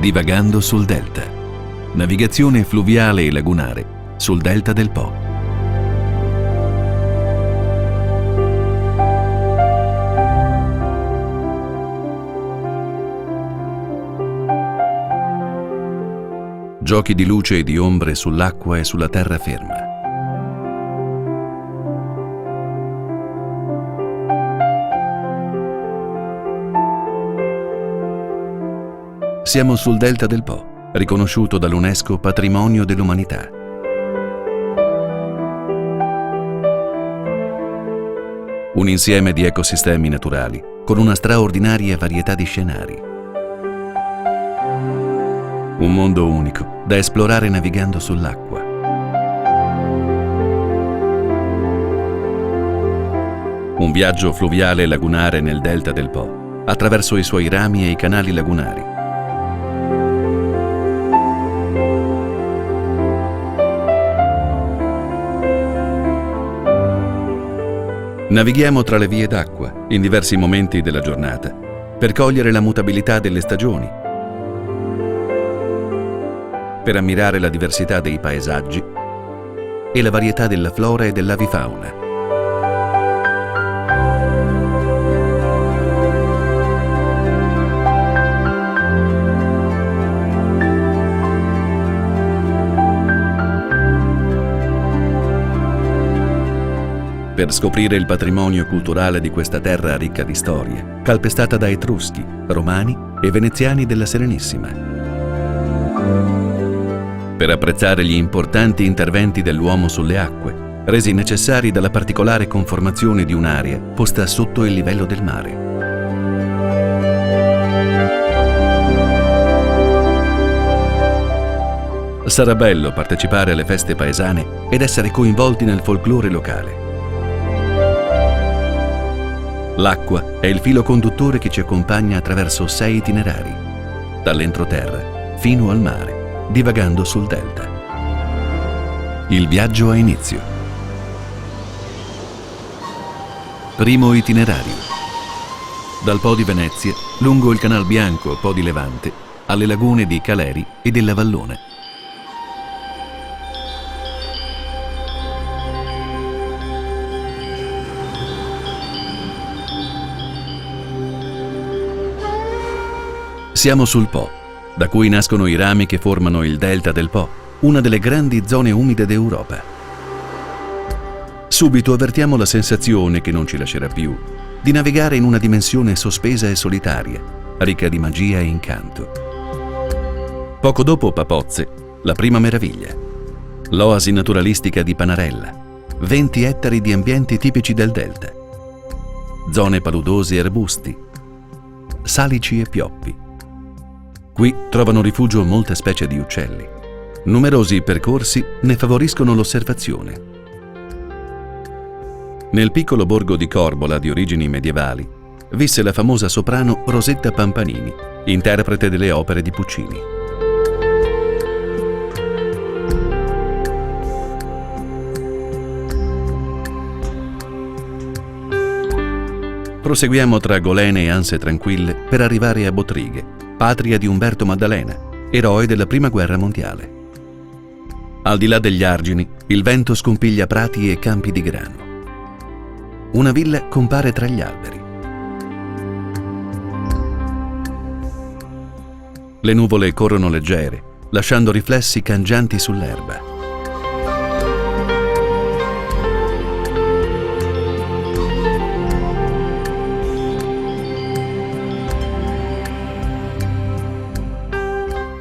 divagando sul delta. Navigazione fluviale e lagunare sul delta del Po. Giochi di luce e di ombre sull'acqua e sulla terraferma. Siamo sul delta del Po, riconosciuto dall'UNESCO Patrimonio dell'Umanità. Un insieme di ecosistemi naturali con una straordinaria varietà di scenari. Un mondo unico da esplorare navigando sull'acqua. Un viaggio fluviale e lagunare nel delta del Po, attraverso i suoi rami e i canali lagunari. Navighiamo tra le vie d'acqua in diversi momenti della giornata per cogliere la mutabilità delle stagioni, per ammirare la diversità dei paesaggi e la varietà della flora e dell'avifauna. Per scoprire il patrimonio culturale di questa terra ricca di storie, calpestata da Etruschi, Romani e Veneziani della Serenissima. Per apprezzare gli importanti interventi dell'uomo sulle acque, resi necessari dalla particolare conformazione di un'area posta sotto il livello del mare. Sarà bello partecipare alle feste paesane ed essere coinvolti nel folklore locale. L'acqua è il filo conduttore che ci accompagna attraverso 6 itinerari, dall'entroterra fino al mare, divagando sul delta. Il viaggio ha inizio. Primo itinerario. Dal Po di Venezia, lungo il Canal Bianco, Po di Levante, alle lagune di Caleri e della Vallone. Siamo sul Po, da cui nascono i rami che formano il delta del Po, una delle grandi zone umide d'Europa. Subito avvertiamo la sensazione, che non ci lascerà più, di navigare in una dimensione sospesa e solitaria, ricca di magia e incanto. Poco dopo Papozze, la prima meraviglia, l'oasi naturalistica di Panarella, 20 ettari di ambienti tipici del delta, zone paludose e arbusti, salici e pioppi. Qui trovano rifugio molte specie di uccelli. Numerosi percorsi ne favoriscono l'osservazione. Nel piccolo borgo di Corbola, di origini medievali, visse la famosa soprano Rosetta Pampanini, interprete delle opere di Puccini. Proseguiamo tra Golene e Anse Tranquille per arrivare a Bottrighe, patria di Umberto Maddalena, eroe della Prima Guerra Mondiale. Al di là degli argini, il vento scompiglia prati e campi di grano. Una villa compare tra gli alberi. Le nuvole corrono leggere, lasciando riflessi cangianti sull'erba.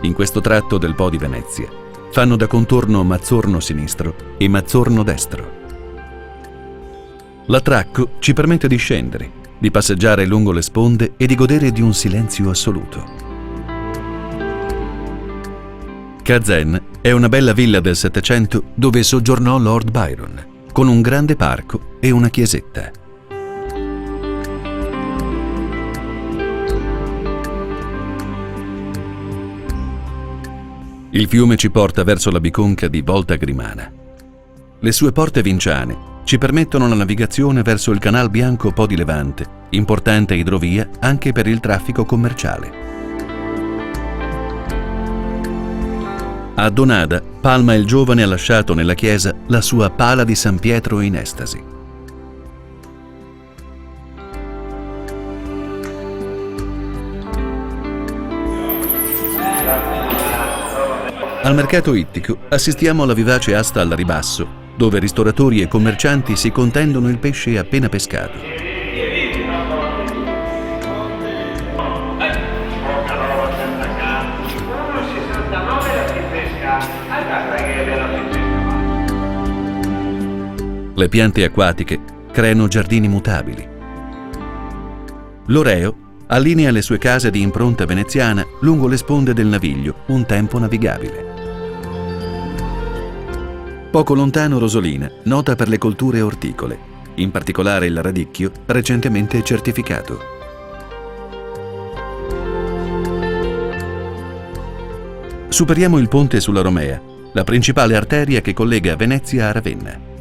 In questo tratto del Po di Venezia fanno da contorno Mazzorno sinistro e Mazzorno destro. L'attracco ci permette di scendere, di passeggiare lungo le sponde e di godere di un silenzio assoluto. Kazen è una bella villa del Settecento dove soggiornò Lord Byron, con un grande parco e una chiesetta. Il fiume ci porta verso la biconca di Volta Grimana. Le sue porte vinciane ci permettono la navigazione verso il Canal Bianco Po di Levante, importante idrovia anche per il traffico commerciale. A Donada, Palma il giovane ha lasciato nella chiesa la sua pala di San Pietro in estasi. Al mercato ittico assistiamo alla vivace asta al ribasso, dove ristoratori e commercianti si contendono il pesce appena pescato. Le piante acquatiche creano giardini mutabili. L'Oreo allinea le sue case di impronta veneziana lungo le sponde del Naviglio, un tempo navigabile. Poco lontano Rosolina, nota per le colture orticole, in particolare il radicchio, recentemente certificato. Superiamo il ponte sulla Romea, la principale arteria che collega Venezia a Ravenna.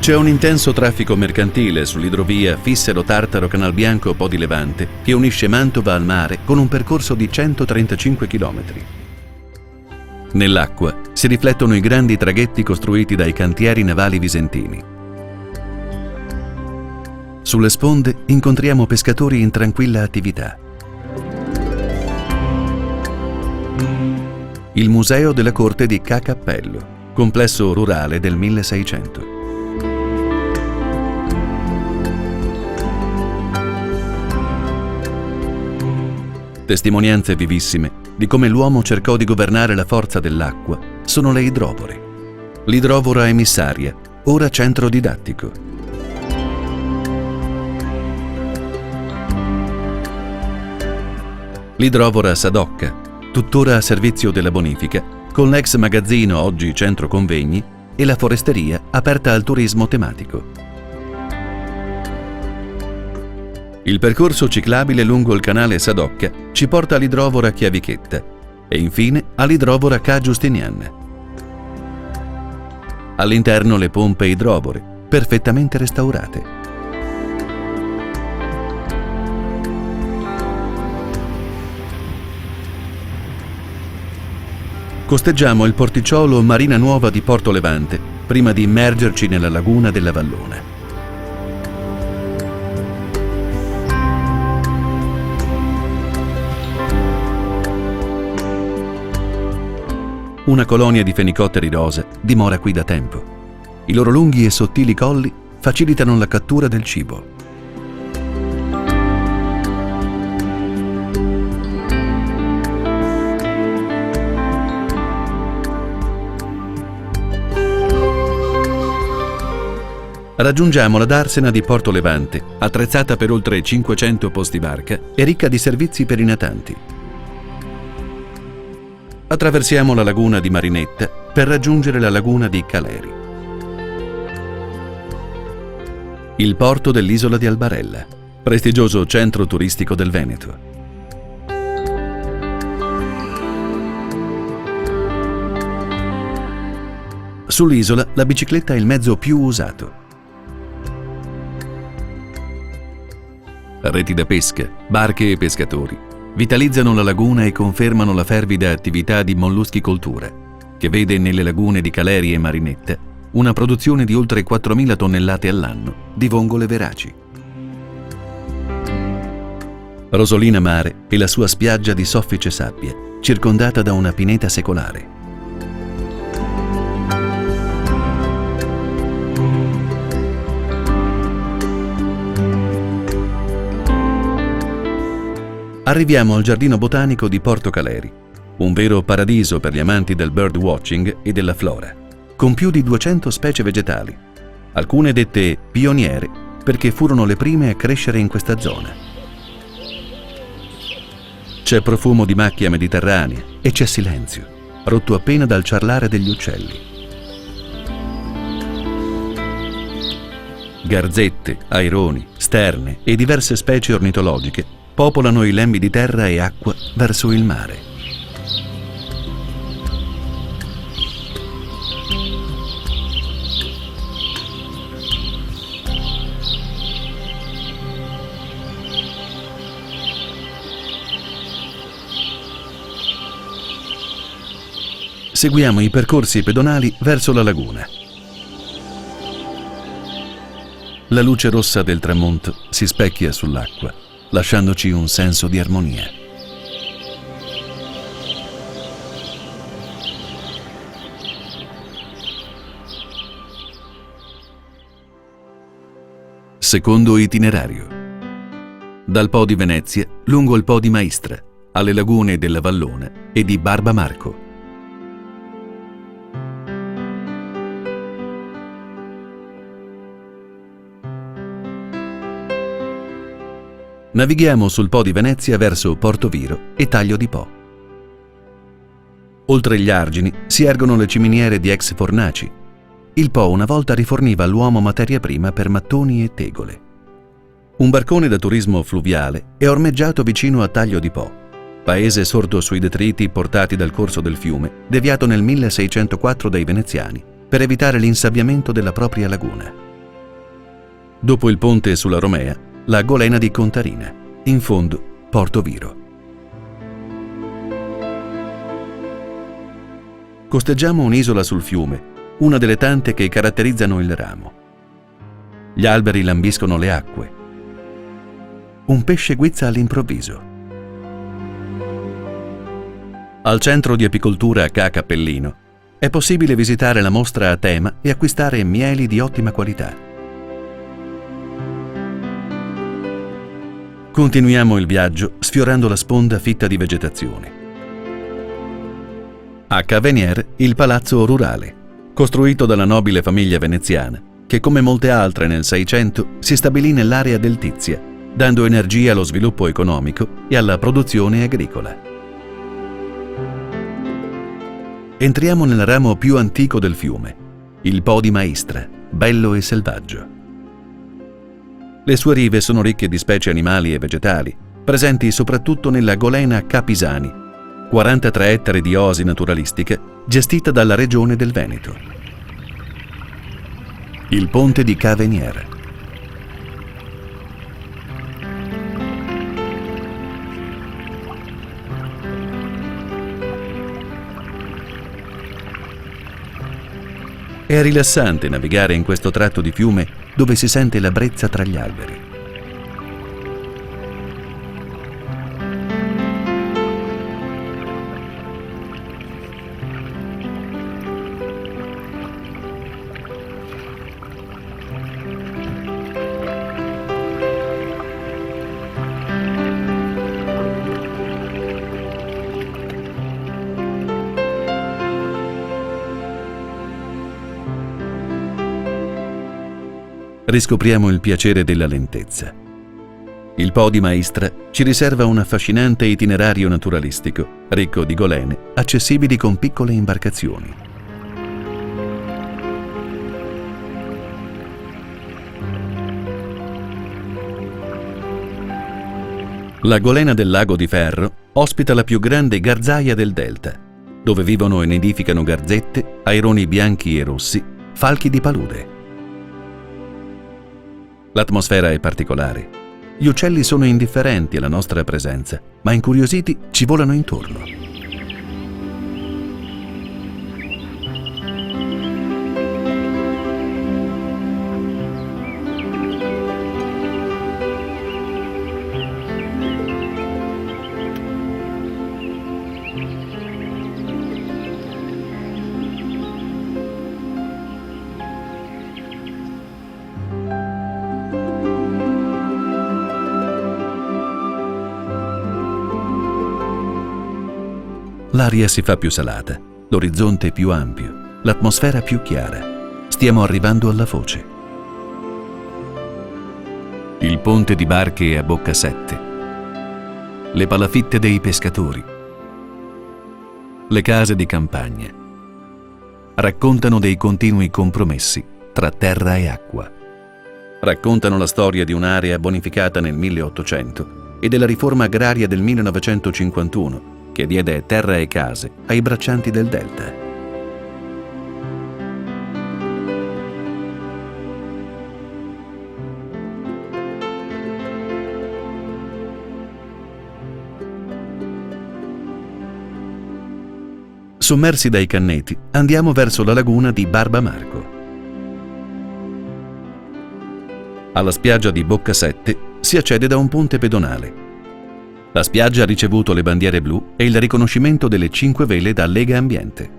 C'è un intenso traffico mercantile sull'idrovia Fissero-Tartaro-Canalbianco-Po di Levante che unisce Mantova al mare con un percorso di 135 km. Nell'acqua si riflettono i grandi traghetti costruiti dai cantieri navali visentini. Sulle sponde incontriamo pescatori in tranquilla attività. Il Museo della Corte di Ca' Cappello, complesso rurale del 1600. Testimonianze vivissime di come l'uomo cercò di governare la forza dell'acqua sono le idrovore. L'idrovora emissaria, ora centro didattico. L'idrovora Sadocca, tuttora a servizio della bonifica, con l'ex magazzino, oggi centro convegni, e la foresteria aperta al turismo tematico. Il percorso ciclabile lungo il canale Sadocca ci porta all'idrovora Chiavichetta e infine all'idrovora Ca' Giustinian. All'interno le pompe idrovore, perfettamente restaurate. Costeggiamo il porticciolo Marina Nuova di Porto Levante prima di immergerci nella laguna della Vallona. Una colonia di fenicotteri rosa dimora qui da tempo. I loro lunghi e sottili colli facilitano la cattura del cibo. Raggiungiamo la darsena di Porto Levante, attrezzata per oltre 500 posti barca e ricca di servizi per i natanti. Attraversiamo la laguna di Marinetta per raggiungere la laguna di Caleri. Il porto dell'isola di Albarella, prestigioso centro turistico del Veneto. Sull'isola la bicicletta è il mezzo più usato. Reti da pesca, barche e pescatori vitalizzano la laguna e confermano la fervida attività di molluschicoltura, che vede nelle lagune di Caleri e Marinetta una produzione di oltre 4.000 tonnellate all'anno di vongole veraci. Rosolina Mare è la sua spiaggia di soffice sabbia, circondata da una pineta secolare. Arriviamo al giardino botanico di Porto Caleri, un vero paradiso per gli amanti del bird watching e della flora, con più di 200 specie vegetali, alcune dette pioniere perché furono le prime a crescere in questa zona. C'è profumo di macchia mediterranea e c'è silenzio, rotto appena dal ciarlare degli uccelli. Garzette, aironi, sterne e diverse specie ornitologiche popolano i lembi di terra e acqua verso il mare. seguiamo i percorsi pedonali verso la laguna. La luce rossa del tramonto si specchia sull'acqua, lasciandoci un senso di armonia. Secondo itinerario. Dal Po di Venezia lungo il Po di Maistra, alle lagune della Vallona e di Barba Marco. Navighiamo sul Po di Venezia verso Porto Viro e Taglio di Po. Oltre gli argini si ergono le ciminiere di ex fornaci. Il Po una volta riforniva all'uomo materia prima per mattoni e tegole. Un barcone da turismo fluviale è ormeggiato vicino a Taglio di Po, paese sorto sui detriti portati dal corso del fiume, deviato nel 1604 dai veneziani per evitare l'insabbiamento della propria laguna. Dopo il ponte sulla Romea, la golena di Contarina, in fondo Porto Viro. Costeggiamo un'isola sul fiume, una delle tante che caratterizzano il ramo. Gli alberi lambiscono le acque. Un pesce guizza all'improvviso. Al centro di apicoltura Ca' Cappellino è possibile visitare la mostra a tema e acquistare mieli di ottima qualità. Continuiamo il viaggio sfiorando la sponda fitta di vegetazione. A Caveniere il palazzo rurale, costruito dalla nobile famiglia veneziana, che come molte altre nel Seicento si stabilì nell'area del Tizia, dando energia allo sviluppo economico e alla produzione agricola. Entriamo nel ramo più antico del fiume, il Po di Maistra, bello e selvaggio. Le sue rive sono ricche di specie animali e vegetali, presenti soprattutto nella golena Ca' Pisani, 43 ettari di oasi naturalistica, gestita dalla Regione del Veneto. Il ponte di Caveniere. È rilassante navigare in questo tratto di fiume dove si sente la brezza tra gli alberi. Riscopriamo il piacere della lentezza. Il Po di Maistra ci riserva un affascinante itinerario naturalistico, ricco di golene, accessibili con piccole imbarcazioni. La golena del Lago di Ferro ospita la più grande garzaia del delta, dove vivono e nidificano garzette, aironi bianchi e rossi, falchi di palude. L'atmosfera è particolare. Gli uccelli sono indifferenti alla nostra presenza, ma incuriositi ci volano intorno. L'aria si fa più salata, l'orizzonte più ampio, l'atmosfera più chiara. Stiamo arrivando alla foce. Il ponte di barche a bocca sette. Le palafitte dei pescatori. Le case di campagna. Raccontano dei continui compromessi tra terra e acqua. Raccontano la storia di un'area bonificata nel 1800 e della riforma agraria del 1951, che diede terra e case ai braccianti del delta. Sommersi dai canneti, andiamo verso la laguna di Barba Marco. Alla spiaggia di Boccasette si accede da un ponte pedonale. La spiaggia ha ricevuto le bandiere blu e il riconoscimento delle 5 vele da Lega Ambiente.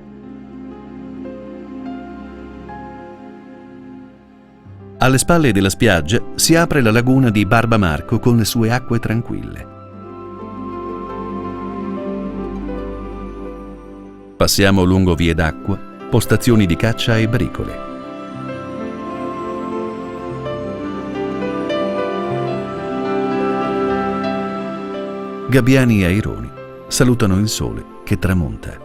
Alle spalle della spiaggia si apre la laguna di Barba Marco con le sue acque tranquille. Passiamo lungo vie d'acqua, postazioni di caccia e bricole. Gabbiani e aironi salutano il sole che tramonta.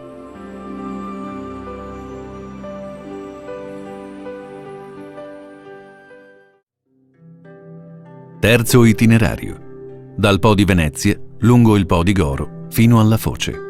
Terzo itinerario. Dal Po di Venezia, lungo il Po di Goro, fino alla Foce.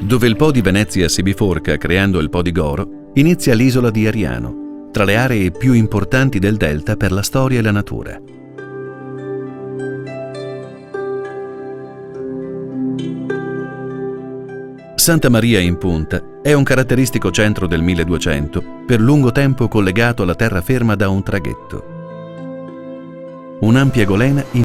Dove il Po di Venezia si biforca creando il Po di Goro, inizia l'isola di Ariano, tra le aree più importanti del delta per la storia e la natura. Santa Maria in Punta è un caratteristico centro del 1200, per lungo tempo collegato alla terraferma da un traghetto. Un'ampia golena